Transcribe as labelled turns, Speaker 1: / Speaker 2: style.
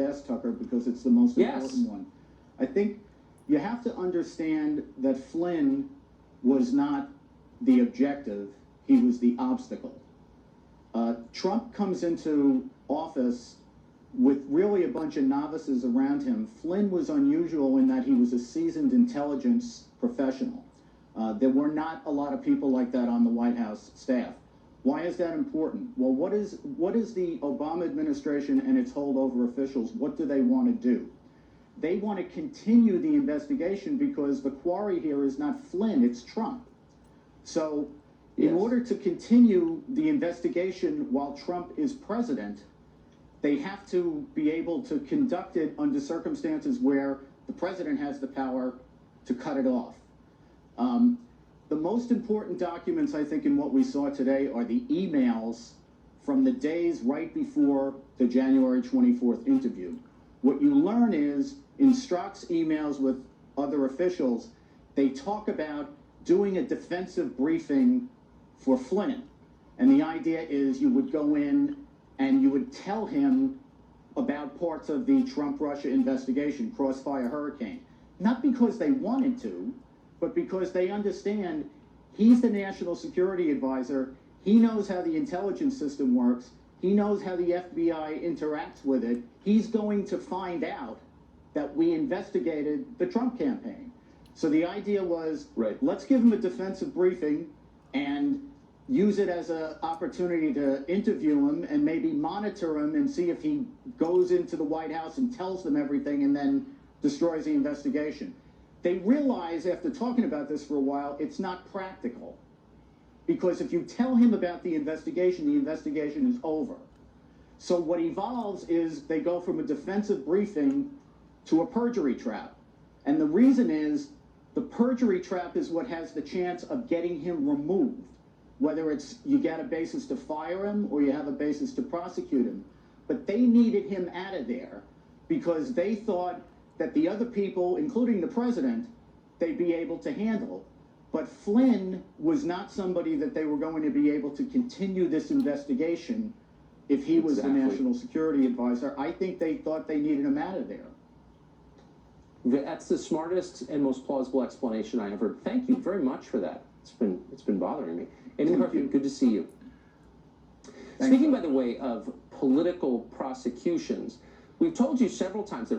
Speaker 1: ask, Tucker, because it's the most
Speaker 2: Yes.
Speaker 1: important one. I think you have to understand that Flynn was not the objective, he was the obstacle. Trump comes into office with really a bunch of novices around him. Flynn was unusual in that he was a seasoned intelligence professional. There were not a lot of people like that on the White House staff. Why is that important? Well, what is the Obama administration and its holdover officials, what do they want to do? They want to continue the investigation because the quarry here is not Flynn, it's Trump. So in order to continue the investigation while Trump is president, they have to be able to conduct it under circumstances where the president has the power to cut it off. The most important documents, I think, in what we saw today are the emails from the days right before the January 24th interview. What you learn is, in Strzok's emails with other officials, they talk about doing a defensive briefing for Flynn. And the idea is you would go in and you would tell him about parts of the Trump-Russia investigation, Crossfire Hurricane. Not because they wanted to, but because they understand he's the national security advisor, he knows how the intelligence system works, he knows how the FBI interacts with it, he's going to find out that we investigated the Trump campaign. So the idea was, let's give him a defensive briefing and use it as an opportunity to interview him and maybe monitor him and see if he goes into the White House and tells them everything and then destroys the investigation. They realize after talking about this for a while, it's not practical. Because if you tell him about the investigation is over. So what evolves is they go from a defensive briefing to a perjury trap. And the reason is the perjury trap is what has the chance of getting him removed. Whether it's you get a basis to fire him or you have a basis to prosecute him. But they needed him out of there because they thought that the other people, including the president, they'd be able to handle. But Flynn was not somebody that they were going to be able to continue this investigation if he was the national security advisor. I think they thought they needed him out of there.
Speaker 2: That's the smartest and most plausible explanation I have heard. Thank you very much for that. It's been bothering me. And McCarthy, good to see you. Speaking, by the way, of political prosecutions, we've told you several times that